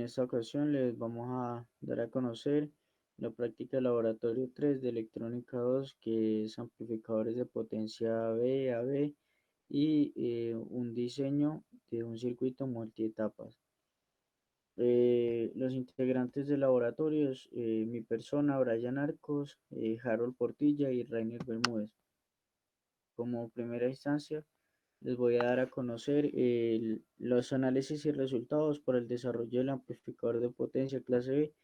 esta ocasión les vamos a dar a conocer la práctica laboratorio 3 de electrónica 2, que es amplificadores de potencia B, AB y un diseño de un circuito multietapas. Los integrantes del laboratorio es mi persona, Brian Arcos, Harold Portilla y Rainer Bermúdez. Como primera instancia, les voy a dar a conocer los análisis y resultados para el desarrollo del amplificador de potencia clase B,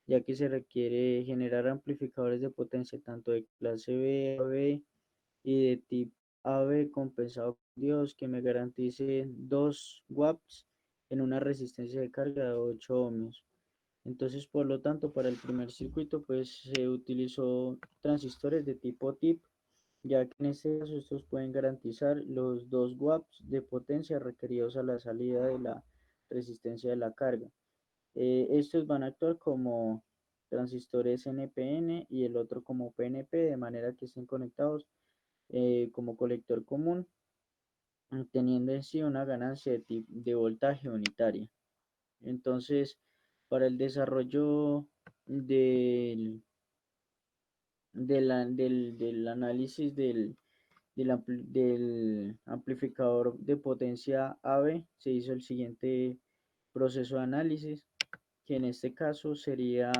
ya que se requiere generar amplificadores de potencia tanto de clase B, AB y de tipo AB compensado con diodos que me garantice 2 watts en una resistencia de carga de 8 ohmios. Entonces, por lo tanto, para el primer circuito, pues se utilizó transistores de tipo TIP, ya que en este caso estos pueden garantizar los 2 watts de potencia requeridos a la salida de la resistencia de la carga. Estos van a actuar como transistores NPN y el otro como PNP, de manera que estén conectados como colector común, teniendo en sí una ganancia de voltaje unitaria. Entonces, para el desarrollo del análisis del amplificador de potencia AB, se hizo el siguiente proceso de análisis, que en este caso sería,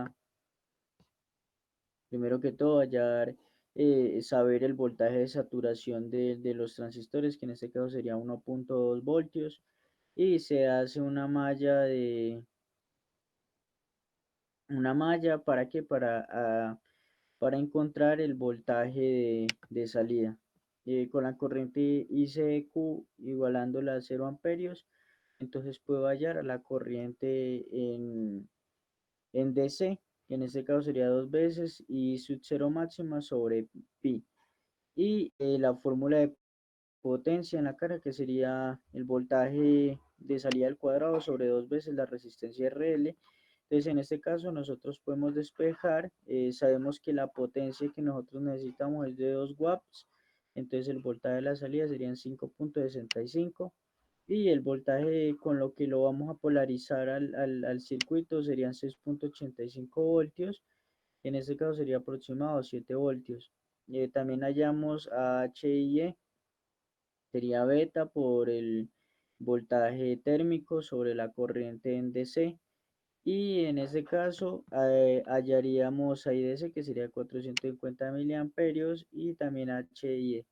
primero que todo, saber el voltaje de saturación de los transistores, que en este caso sería 1.2 voltios, y se hace una malla ¿para qué? Para encontrar el voltaje de salida. Con la corriente ICQ igualándola a 0 amperios, entonces puedo hallar a la corriente en DC, que en este caso sería 2 veces y sub 0 máxima sobre pi. Y la fórmula de potencia en la carga, que sería el voltaje de salida al cuadrado sobre 2 veces la resistencia RL. Entonces, en este caso, nosotros podemos despejar, sabemos que la potencia que nosotros necesitamos es de 2 watts, entonces el voltaje de la salida serían 5.65 y el voltaje con lo que lo vamos a polarizar al circuito serían 6.85 voltios, en este caso sería aproximado 7 voltios. También hallamos a H y E, sería beta por el voltaje térmico sobre la corriente en DC. Y en ese caso hallaríamos a IDC, que sería 450 miliamperios, y también HIE.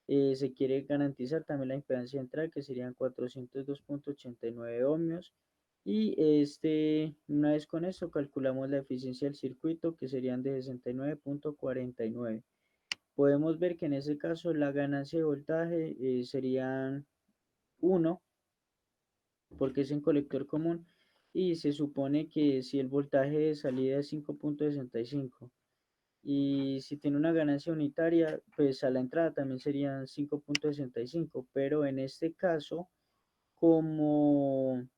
Se quiere garantizar también la impedancia central, que serían 402.89 ohmios. Y una vez con esto calculamos la eficiencia del circuito, que serían de 69.49. Podemos ver que en ese caso la ganancia de voltaje serían 1, porque es en colector común, y se supone que si el voltaje de salida es 5.65 y si tiene una ganancia unitaria, pues a la entrada también serían 5.65, pero en este caso, como,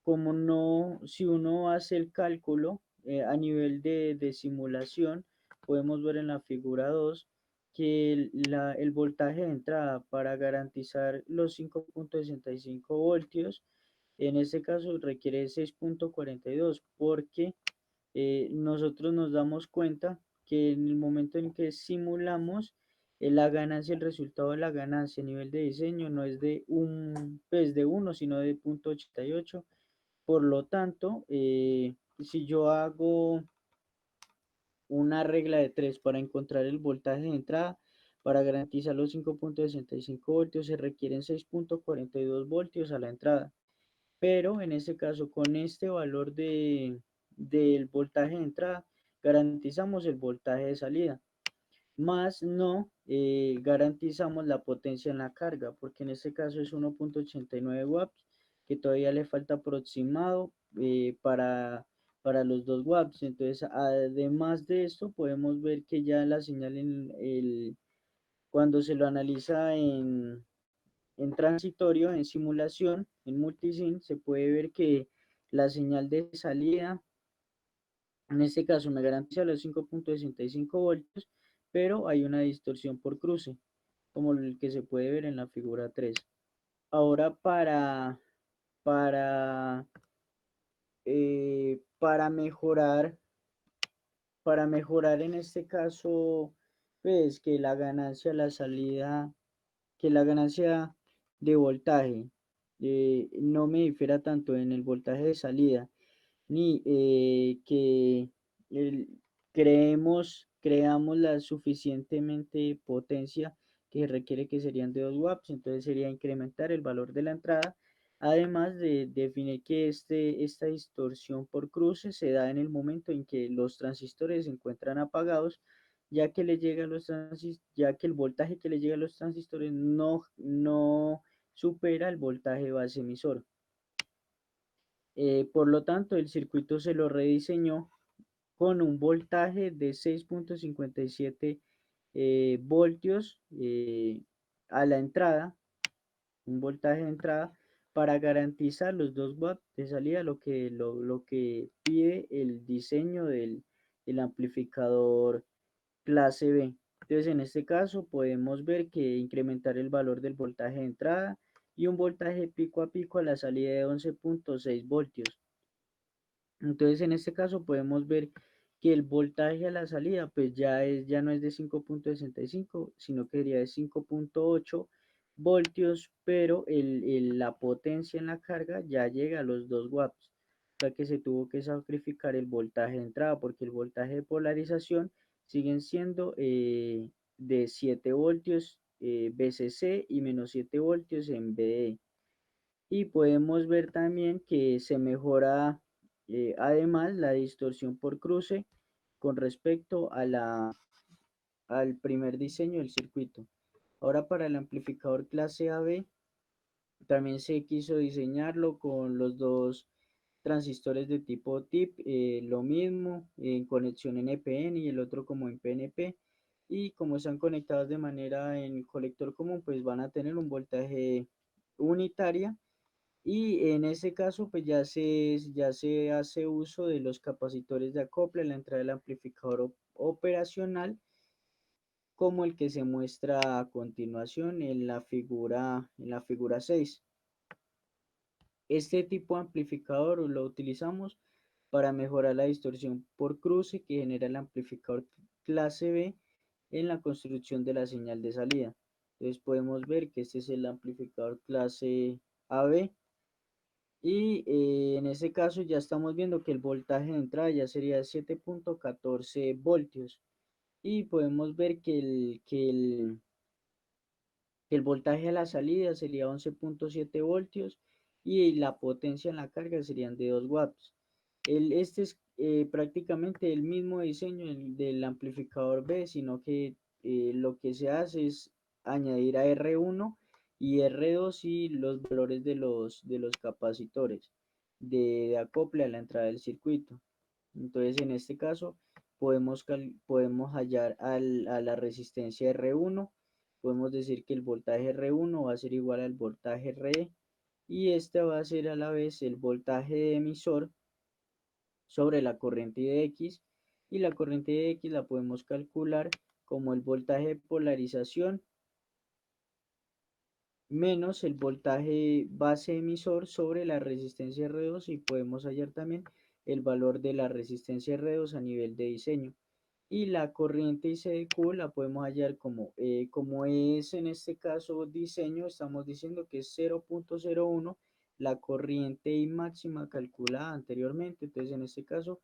como no, si uno hace el cálculo a nivel de simulación, podemos ver en la figura 2 que el voltaje de entrada para garantizar los 5.65 voltios en este caso requiere 6.42 porque nosotros nos damos cuenta que en el momento en que simulamos la ganancia, el resultado de la ganancia a nivel de diseño no es de pues de 1, sino de 0.88. Por lo tanto, si yo hago una regla de 3 para encontrar el voltaje de entrada, para garantizar los 5.65 voltios se requieren 6.42 voltios a la entrada. Pero en este caso, con este valor del voltaje de entrada, garantizamos el voltaje de salida, más no garantizamos la potencia en la carga, porque en este caso es 1.89 watts, que todavía le falta aproximado para los 2 watts. Entonces, además de esto, podemos ver que ya la señal cuando se lo analiza en transitorio, en simulación, en multisim, se puede ver que la señal de salida, en este caso me garantiza los 5.65 voltios, pero hay una distorsión por cruce, como el que se puede ver en la figura 3. Ahora para para mejorar en este caso, pues que la ganancia, la salida, que la ganancia de voltaje no me difiera tanto en el voltaje de salida, ni que el- creamos la suficientemente potencia que requiere, que serían de 2 watts, entonces sería incrementar el valor de la entrada, además de definir que esta distorsión por cruce se da en el momento en que los transistores se encuentran apagados, ya que ya que el voltaje que le llega a los transistores no supera el voltaje base emisor. Por lo tanto, el circuito se lo rediseñó con un voltaje de 6.57 voltios a la entrada, un voltaje de entrada para garantizar los 2 watts de salida, lo que pide el diseño del amplificador clase B. Entonces, en este caso podemos ver que incrementar el valor del voltaje de entrada y un voltaje pico a pico a la salida de 11.6 voltios. Entonces, en este caso podemos ver que el voltaje a la salida pues ya no es de 5.65, sino que sería de 5.8 voltios, pero la potencia en la carga ya llega a los 2 watts. O sea que se tuvo que sacrificar el voltaje de entrada, porque el voltaje de polarización siguen siendo de 7 voltios VCC y menos 7 voltios en VDE. Y podemos ver también que se mejora además la distorsión por cruce con respecto al primer diseño del circuito. Ahora, para el amplificador clase AB también se quiso diseñarlo con los dos transistores de tipo TIP, lo mismo en conexión NPN y el otro como en PNP, y como están conectados de manera en colector común, pues van a tener un voltaje unitaria, y en ese caso, pues ya se hace uso de los capacitores de acople en la entrada del amplificador operacional, como el que se muestra a continuación en la figura 6. Este tipo de amplificador lo utilizamos para mejorar la distorsión por cruce que genera el amplificador clase B en la construcción de la señal de salida. Entonces podemos ver que este es el amplificador clase AB. Y en ese caso ya estamos viendo que el voltaje de entrada ya sería 7.14 voltios. Y podemos ver que el voltaje a la salida sería 11.7 voltios y la potencia en la carga serían de 2 watts. Este es prácticamente el mismo diseño del amplificador B, sino que lo que se hace es añadir a R1 y R2 y los valores de los capacitores de acople a la entrada del circuito. Entonces, en este caso, podemos hallar a la resistencia R1, podemos decir que el voltaje R1 va a ser igual al voltaje RE, y este va a ser a la vez el voltaje de emisor sobre la corriente de X, y la corriente de X la podemos calcular como el voltaje de polarización menos el voltaje base emisor sobre la resistencia R2, y podemos hallar también el valor de la resistencia R2 a nivel de diseño. Y la corriente ICQ la podemos hallar como es en este caso diseño, estamos diciendo que es 0.01 la corriente I máxima calculada anteriormente. Entonces, en este caso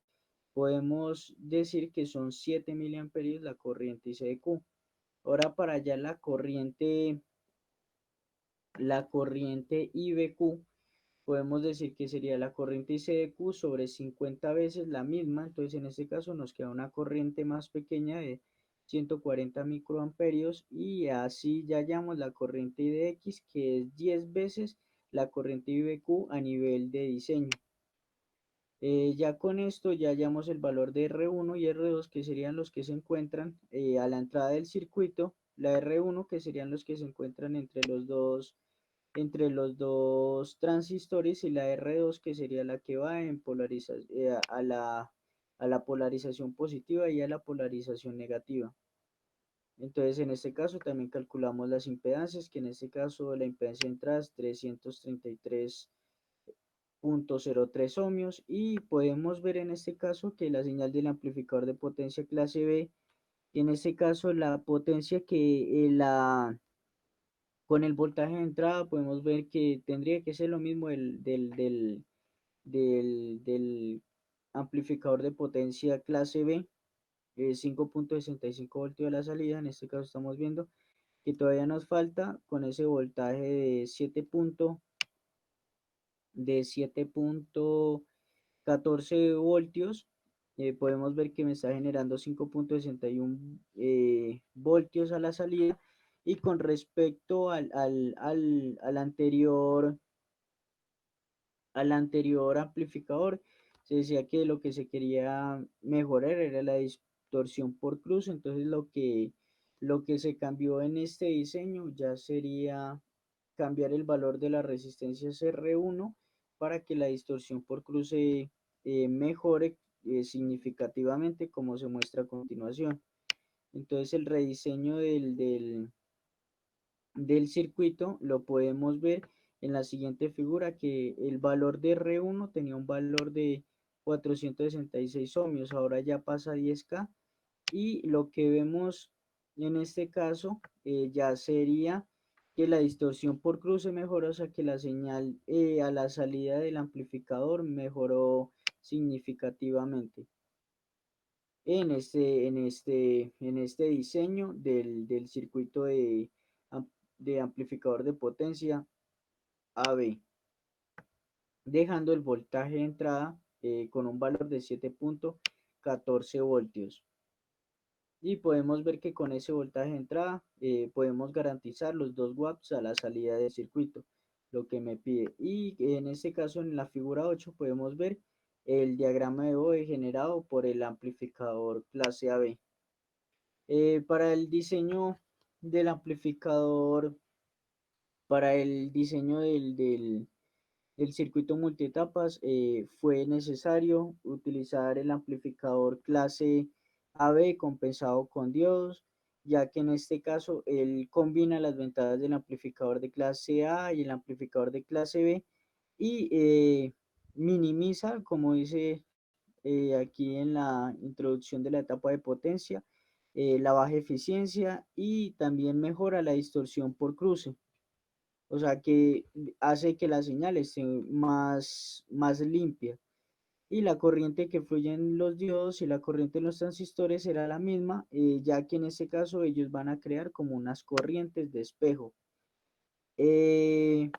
podemos decir que son 7 miliamperios la corriente ICQ. Ahora, para hallar la corriente IBQ, podemos decir que sería la corriente ICQ sobre 50 veces la misma. Entonces, en este caso nos queda una corriente más pequeña de 140 microamperios, y así ya hallamos la corriente IDX, que es 10 veces la corriente IBQ a nivel de diseño. Ya con esto ya hallamos el valor de R1 y R2, que serían los que se encuentran a la entrada del circuito, la R1 que serían los que se encuentran entre los dos transistores, y la R2 que sería la que va en a la polarización positiva y a la polarización negativa. Entonces, en este caso también calculamos las impedancias, que en este caso la impedancia de entrada es 333 0.03 ohmios, y podemos ver en este caso que la señal del amplificador de potencia clase B, en este caso la potencia que con el voltaje de entrada podemos ver que tendría que ser lo mismo del amplificador de potencia clase B, 5.65 voltios a la salida. En este caso estamos viendo que todavía nos falta con ese voltaje de 7.14 voltios. Podemos ver que me está generando 5.61 voltios a la salida, y con respecto al anterior amplificador, se decía que lo que se quería mejorar era la distorsión por cruz. Entonces lo que se cambió en este diseño ya sería cambiar el valor de las resistencias R1 para que la distorsión por cruce mejore significativamente, como se muestra a continuación. Entonces el rediseño del circuito lo podemos ver en la siguiente figura, que el valor de R1 tenía un valor de 466 ohmios, ahora ya pasa a 10K, y lo que vemos en este caso ya sería que la distorsión por cruce mejoró, o sea que la señal a la salida del amplificador mejoró significativamente en este diseño del circuito de amplificador de potencia AB, dejando el voltaje de entrada con un valor de 7.14 voltios. Y podemos ver que con ese voltaje de entrada podemos garantizar los 2 watts a la salida del circuito, lo que me pide. Y en este caso, en la figura 8 podemos ver el diagrama de Bode generado por el amplificador clase AB. Para el diseño del amplificador, para el diseño del circuito multietapas, fue necesario utilizar el amplificador clase AB compensado con diodos, ya que en este caso él combina las ventajas del amplificador de clase A y el amplificador de clase B, y minimiza, como dice aquí en la introducción de la etapa de potencia, la baja eficiencia, y también mejora la distorsión por cruce. O sea que hace que la señal esté más limpia, y la corriente que fluye en los diodos y la corriente en los transistores será la misma, ya que en este caso ellos van a crear como unas corrientes de espejo. Eh,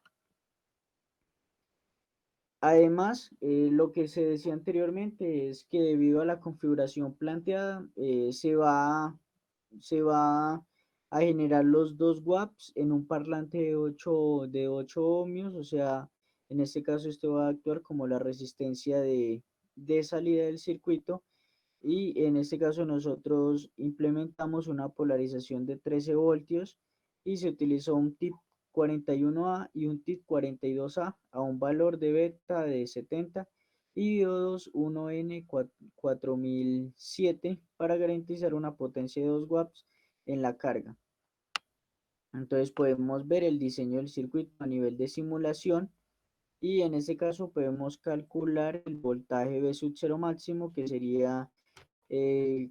Además, lo que se decía anteriormente es que debido a la configuración planteada, se va a generar los 2 watts en un parlante de 8 ohmios, o sea, en este caso esto va a actuar como la resistencia de salida del circuito, y en este caso nosotros implementamos una polarización de 13 voltios, y se utilizó un tip 41A y un tip 42A a un valor de beta de 70 y diodos 1N4007 para garantizar una potencia de 2 watts en la carga. Entonces podemos ver el diseño del circuito a nivel de simulación, y en este caso podemos calcular el voltaje V sub 0 máximo, que sería eh,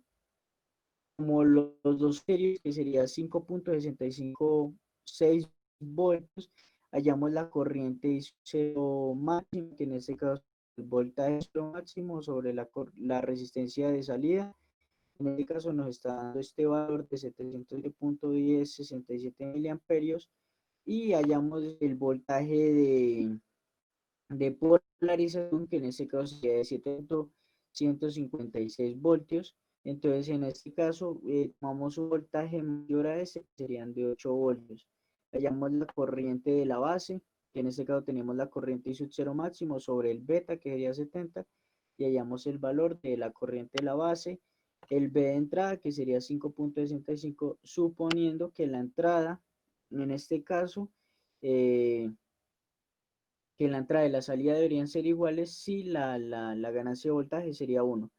como los dos serios, que sería 5.656 voltios. Hallamos la corriente cero máximo, que en este caso el voltaje cero máximo sobre la resistencia de salida. En este caso nos está dando este valor de 700.1067 miliamperios, y hallamos el voltaje de polarización, que en este caso sería de 7.156 voltios. Entonces, en este caso, tomamos un voltaje mayor a ese, que serían de 8 voltios. Hallamos la corriente de la base, que en este caso tenemos la corriente I sub 0 máximo sobre el beta, que sería 70, y hallamos el valor de la corriente de la base, el B de entrada, que sería 5.65, suponiendo que la entrada, en este caso, que la entrada y la salida deberían ser iguales si la ganancia de voltaje sería 1.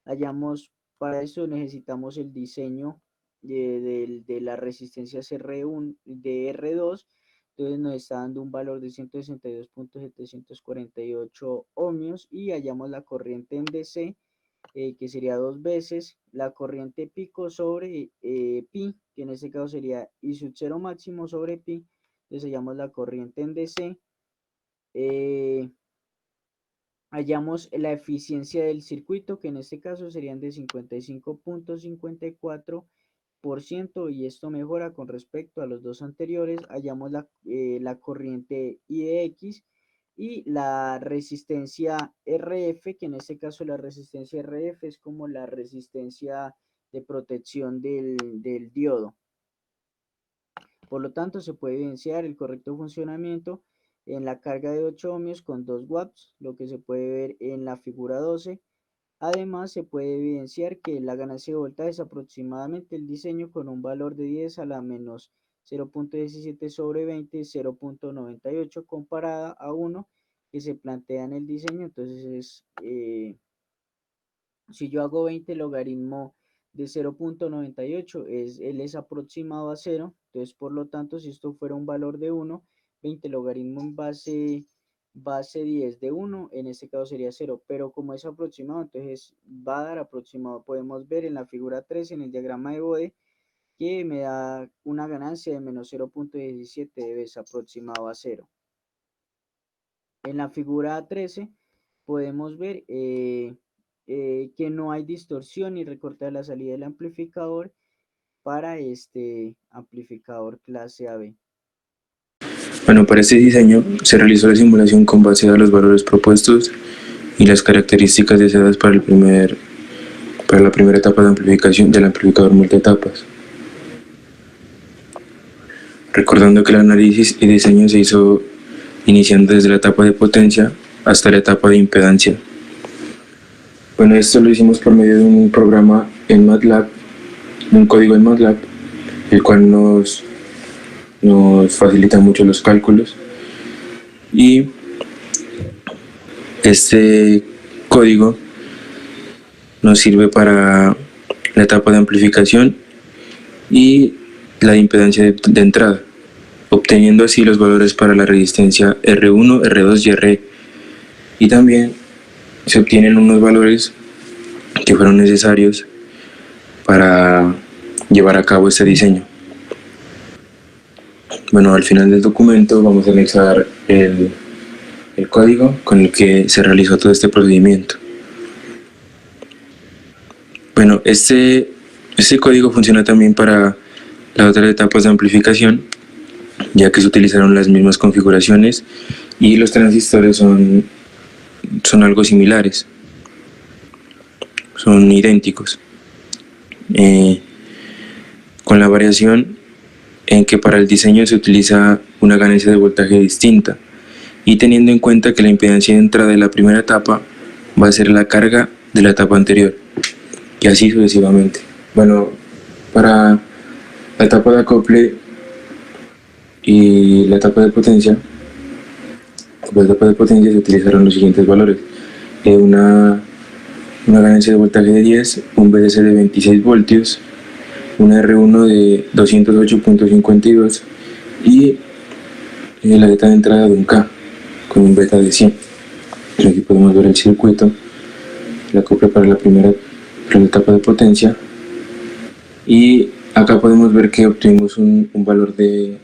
Hallamos, para eso necesitamos el diseño de las resistencias R1, de R2, entonces nos está dando un valor de 162.748 ohmios, y hallamos la corriente en DC, que sería 2 veces la corriente pico sobre pi, que en este caso sería I sub 0 máximo sobre pi. Entonces hallamos la corriente en DC, hallamos la eficiencia del circuito, que en este caso serían de 55.54%, y esto mejora con respecto a los dos anteriores. Hallamos la corriente I de X y la resistencia RF, que en este caso la resistencia RF es como la resistencia de protección del diodo. Por lo tanto, se puede evidenciar el correcto funcionamiento en la carga de 8 ohmios con 2 watts, lo que se puede ver en la figura 12. Además, se puede evidenciar que la ganancia de voltaje es aproximadamente el diseño con un valor de 10 a la menos 0.17 sobre 20, 0.98, comparada a 1 que se plantea en el diseño. Entonces, si yo hago 20 logaritmo de 0.98, él es aproximado a 0. Entonces, por lo tanto, si esto fuera un valor de 1, 20 logaritmo en base 10 de 1, en este caso sería 0, pero como es aproximado, entonces va a dar aproximado. Podemos ver en la figura 3, en el diagrama de Bode, que me da una ganancia de menos 0.17 de vez aproximado a 0. En la figura 13 podemos ver que no hay distorsión ni recorte de la salida del amplificador para este amplificador clase AB. Bueno, para este diseño se realizó la simulación con base a los valores propuestos y las características deseadas para la primera etapa de amplificación del amplificador multietapas. Recordando que el análisis y diseño se hizo iniciando desde la etapa de potencia hasta la etapa de impedancia. Bueno, esto lo hicimos por medio de un programa en MATLAB, un código en MATLAB, el cual nos facilita mucho los cálculos, y este código nos sirve para la etapa de amplificación y la impedancia de entrada, obteniendo así los valores para la resistencia R1, R2 y RE, y también se obtienen unos valores que fueron necesarios para llevar a cabo este diseño. Bueno, al final del documento vamos a anexar el código con el que se realizó todo este procedimiento. Bueno, este código funciona también para las otras etapas de amplificación, ya que se utilizaron las mismas configuraciones y los transistores son algo similares, son idénticos, con la variación en que para el diseño se utiliza una ganancia de voltaje distinta, y teniendo en cuenta que la impedancia de entrada de la primera etapa va a ser la carga de la etapa anterior, y así sucesivamente. Bueno, para la etapa de acople y la etapa de potencia, se utilizaron los siguientes valores: una ganancia de voltaje de 10, un VDC de 26 voltios, una R1 de 208.52 y la beta de entrada de un K con un beta de 100. Aquí podemos ver el circuito, la acople para la etapa de potencia, y acá podemos ver que obtuvimos un valor de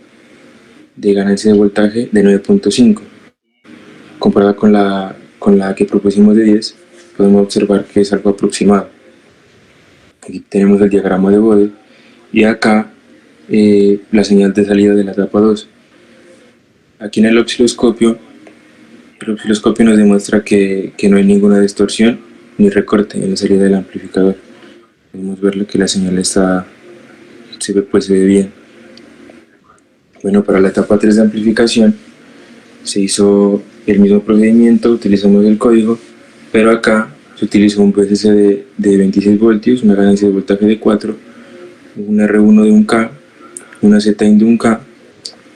ganancia de voltaje de 9.5. Comparada con la que propusimos de 10, podemos observar que es algo aproximado. Aquí tenemos el diagrama de Bode y acá la señal de salida de la etapa 2. Aquí en el osciloscopio nos demuestra que no hay ninguna distorsión ni recorte en la salida del amplificador. Podemos ver que la señal se ve bien. Bueno, para la etapa 3 de amplificación se hizo el mismo procedimiento, utilizamos el código, pero acá se utilizó un VCC de 26 voltios, una ganancia de voltaje de 4, un R1 de 1K, una Z-in de 1K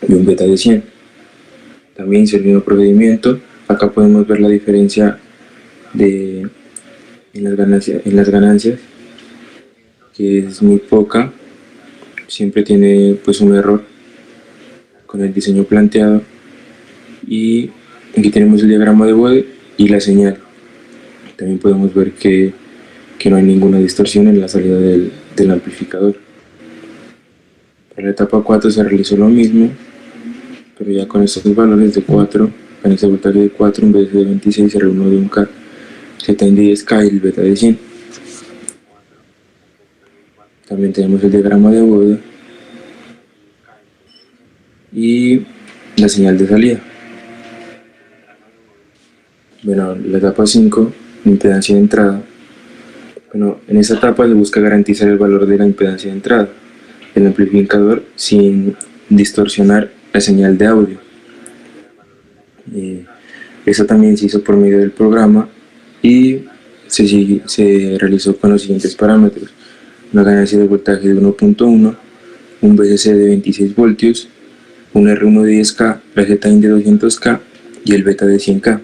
y un beta de 100. También hizo el mismo procedimiento. Acá podemos ver la diferencia en las ganancias, que es muy poca, siempre tiene pues un error. con el diseño planteado. Y aquí tenemos el diagrama de Bode y la señal. También podemos ver que no hay ninguna distorsión en la salida del amplificador. Para la etapa 4 se realizó lo mismo, pero ya con estos valores de 4, con ese voltaje de 4 en vez de 26 R1 de 1K, Z de 10K y el beta de 100. También tenemos el diagrama de Bode y la señal de salida. Bueno, la etapa 5, impedancia de entrada. Bueno, en esta etapa se busca garantizar el valor de la impedancia de entrada del amplificador sin distorsionar la señal de audio. Eso también se hizo por medio del programa y se realizó con los siguientes parámetros: una ganancia de voltaje de 1.1, un VCC de 26 voltios, un R1 de 10K, la Z-in de 200K y el beta de 100K.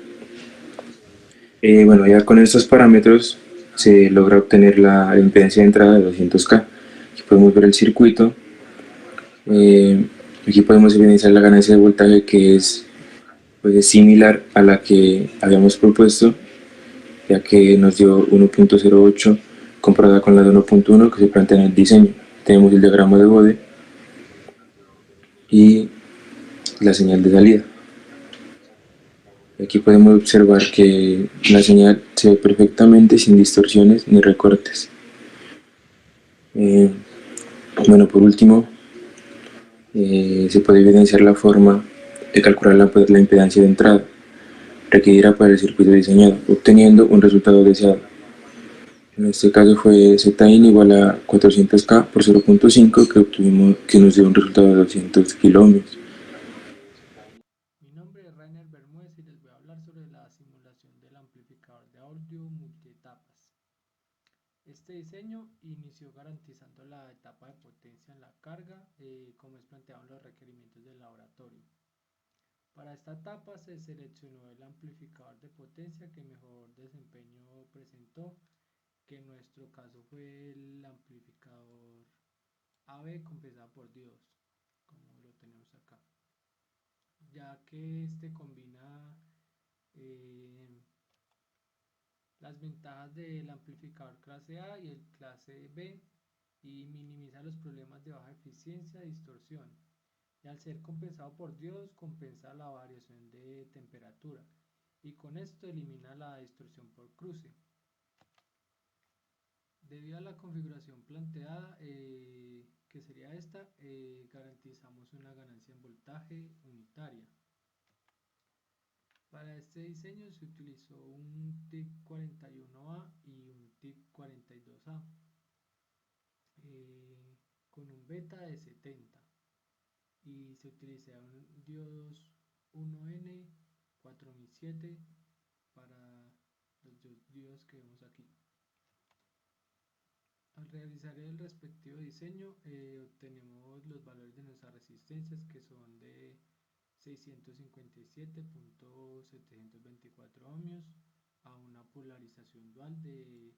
Bueno, ya con estos parámetros se logra obtener la impedancia de entrada de 200K. Aquí podemos ver el circuito. Aquí podemos evidenciar la ganancia de voltaje, que pues es similar a la que habíamos propuesto, ya que nos dio 1.08 comparada con la de 1.1 que se plantea en el diseño. Tenemos el diagrama de Bode y la señal de salida. Aquí podemos observar que la señal se ve perfectamente sin distorsiones ni recortes. Bueno, por último, se puede evidenciar la forma de calcular la impedancia de entrada requerida para el circuito diseñado, obteniendo un resultado deseado. En este caso fue Z-in igual a 400K por 0.5, que nos dio un resultado de 200 kilómetros. Mi nombre es Rainer Bermúdez y les voy a hablar sobre la simulación del amplificador de audio multietapas. Este diseño inició garantizando la etapa de potencia en la carga, como es planteado en los requerimientos del laboratorio. Para esta etapa se seleccionó el amplificador de potencia que mejor desempeño presentó, que en nuestro caso fue el amplificador AB compensado por diodos, como lo tenemos acá, ya que este combina eh, las ventajas del amplificador clase A y el clase B y minimiza los problemas de baja eficiencia y distorsión. Y al ser compensado por diodos, compensa la variación de temperatura y con esto elimina la distorsión por cruce. Debido a la configuración planteada, que sería esta, garantizamos una ganancia en voltaje unitaria. Para este diseño se utilizó un TIC41A y un TIC42A, con un beta de 70, y se utilizaron diodos 1N 4007 para los diodos que vemos aquí. Al realizar el respectivo diseño, obtenemos los valores de nuestras resistencias, que son de 657.724 ohmios a una polarización dual de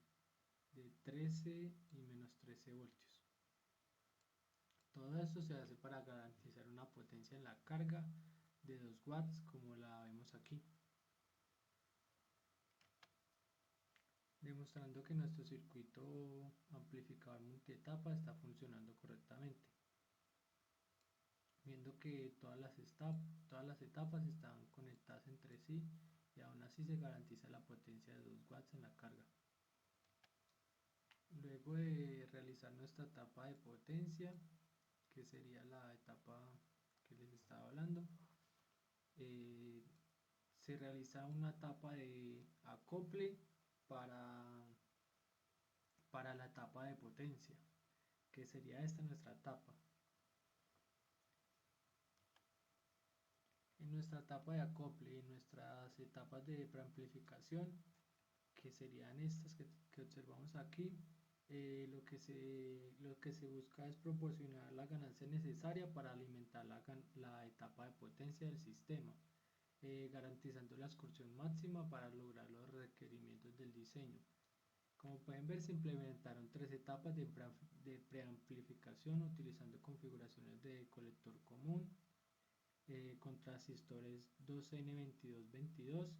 13 y menos 13 voltios. Todo esto se hace para garantizar una potencia en la carga de 2 watts, como la vemos aquí, demostrando que nuestro circuito amplificador multietapa está funcionando correctamente, viendo que todas las etapas están conectadas entre sí y aún así se garantiza la potencia de 2 watts en la carga. Luego de realizar nuestra etapa de potencia, que sería la etapa que les estaba hablando, se realiza una etapa de acople para la etapa de potencia, que sería esta nuestra etapa. En nuestra etapa de acople y en nuestras etapas de preamplificación, que serían estas que observamos aquí, lo que se busca es proporcionar la ganancia necesaria para alimentar la etapa de potencia del sistema, garantizando la excursión máxima para lograr los requerimientos del diseño. Como pueden ver, se implementaron 3 etapas de preamplificación utilizando configuraciones de colector común, con transistores 2N2222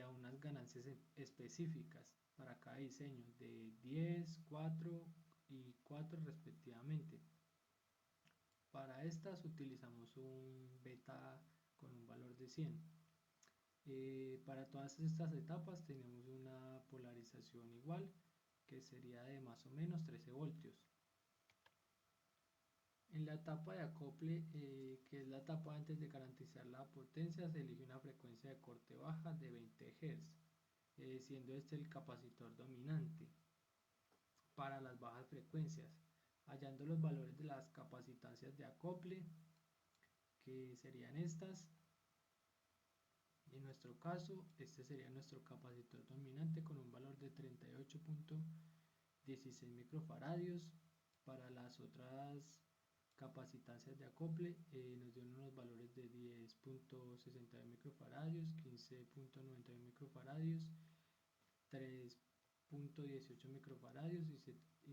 a unas ganancias específicas para cada diseño de 10, 4 y 4 respectivamente. Para estas utilizamos un beta con un valor de 100. Para todas estas etapas tenemos una polarización igual, que sería de más o menos 13 voltios. En la etapa de acople, que es la etapa antes de garantizar la potencia, se elige una frecuencia de corte baja de 20 Hz, siendo este el capacitor dominante. Para las bajas frecuencias, hallando los valores de las capacitancias de acople, que serían estas. En nuestro caso, este sería nuestro capacitor dominante con un valor de 38.16 microfaradios. Para las otras capacitancias de acople nos dieron unos valores de 10.60 microfaradios, 15.90 microfaradios, 3.18 microfaradios y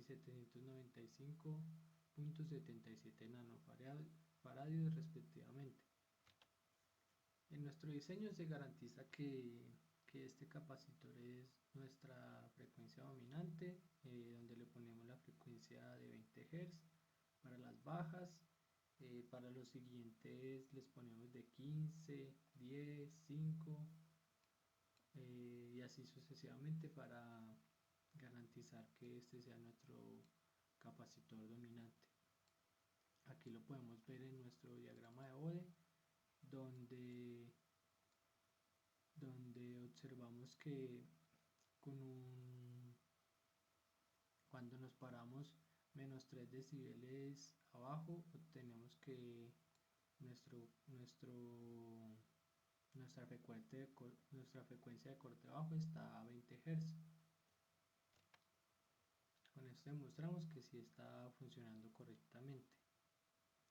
795.77 nanofaradios respectivamente. En nuestro diseño se garantiza que este capacitor es nuestra frecuencia dominante, donde le ponemos la frecuencia de 20 Hz. Para las bajas, para los siguientes les ponemos de 15, 10, 5 y así sucesivamente para garantizar que este sea nuestro capacitor dominante. Aquí lo podemos ver en nuestro diagrama de Bode, donde observamos que cuando nos paramos menos 3 decibeles abajo, obtenemos que nuestra frecuencia de corte bajo está a 20 Hz. Con esto demostramos que sí está funcionando correctamente.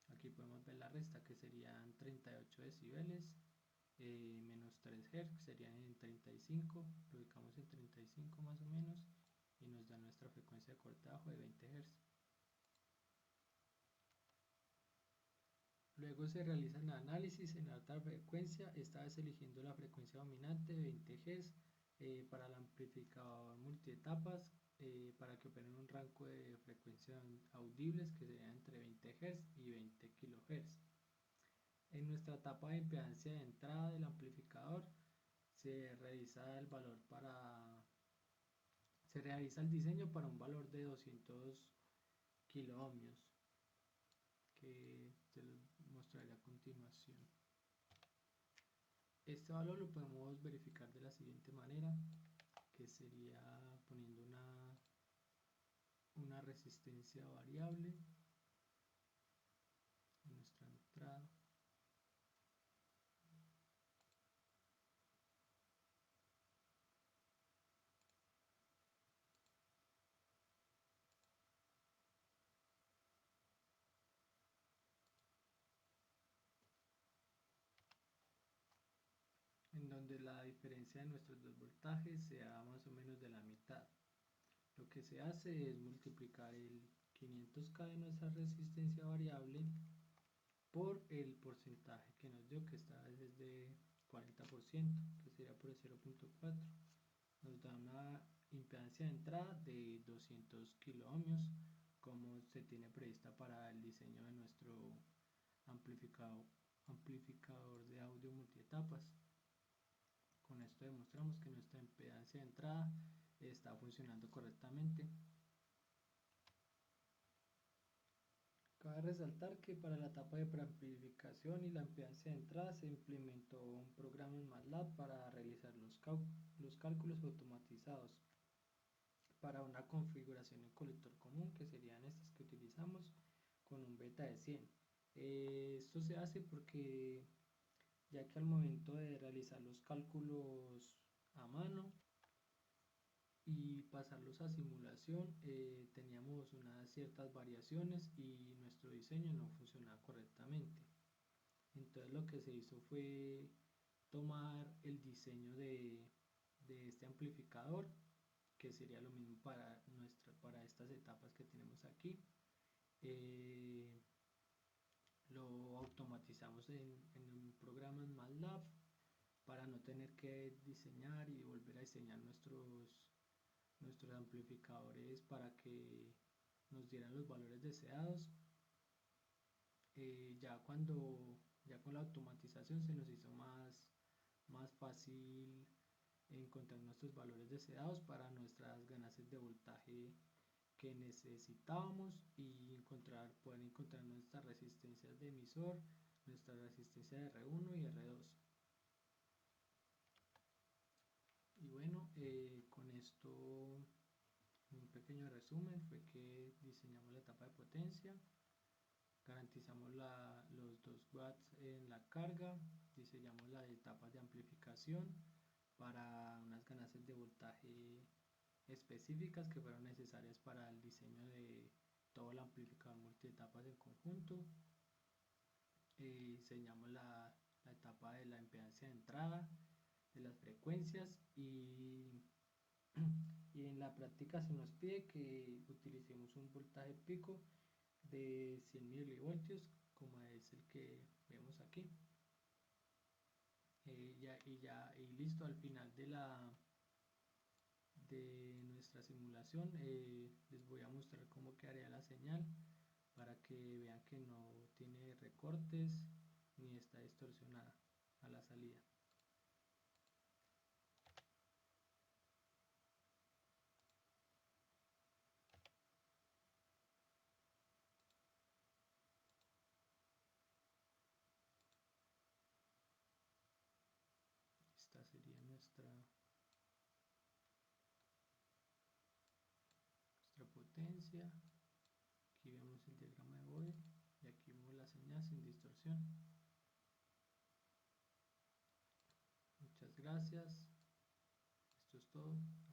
Aquí podemos ver la resta, que serían 38 decibeles menos 3 Hz, que serían en 35, lo ubicamos en 35 más o menos, y nos da nuestra frecuencia de corte bajo de 20 Hz. Luego se realiza el análisis en alta frecuencia, esta vez eligiendo la frecuencia dominante de 20 Hz para el amplificador multietapas, para que opere en un rango de frecuencias audibles que serían entre 20 Hz y 20 kHz. En nuestra etapa de impedancia de entrada del amplificador se realiza el diseño para un valor de 200 kiloohmios, que se los mostraré a continuación. Este valor lo podemos verificar de la siguiente manera, que sería poniendo una resistencia variable en nuestra entrada. En donde la diferencia de nuestros dos voltajes sea más o menos de la mitad. Lo que se hace es multiplicar el 500K de nuestra resistencia variable por el porcentaje que nos dio, que esta vez es de 40%, que sería por el 0.4. Nos da una impedancia de entrada de 200 kiloohmios, como se tiene prevista para el diseño de nuestro amplificador de audio multietapas. Con esto demostramos que nuestra impedancia de entrada está funcionando correctamente. Cabe resaltar que para la etapa de preamplificación y la impedancia de entrada se implementó un programa en MATLAB para realizar los cálculos automatizados para una configuración en colector común, que serían estas que utilizamos, con un beta de 100. Esto se hace porque ya que al momento de realizar los cálculos a mano y pasarlos a simulación teníamos unas ciertas variaciones y nuestro diseño no funcionaba correctamente. Entonces lo que se hizo fue tomar el diseño de este amplificador, que sería lo mismo para estas etapas que tenemos aquí, lo automatizamos en un programa en MATLAB para no tener que diseñar y volver a diseñar nuestros amplificadores para que nos dieran los valores deseados. Ya con la automatización se nos hizo más fácil encontrar nuestros valores deseados para nuestras ganancias de voltaje que necesitábamos y poder encontrar nuestras resistencias de emisor, nuestra resistencia de R1 y R2. Y bueno, con esto, un pequeño resumen, fue que diseñamos la etapa de potencia, garantizamos los 2 watts en la carga, diseñamos las etapas de amplificación para unas ganancias de voltaje específicas que fueron necesarias para el diseño de todo el amplificador multietapas en conjunto. Diseñamos la etapa de la impedancia de entrada, de las frecuencias y en la práctica se nos pide que utilicemos un voltaje pico de 100 milivoltios como es el que vemos aquí. Y listo, al final de nuestra simulación les voy a mostrar cómo quedaría la señal para que vean que no tiene recortes ni está distorsionada a la salida. Esta sería nuestra potencia. Aquí vemos el diagrama de Bode y aquí vemos la señal sin distorsión. Muchas gracias. Esto es todo.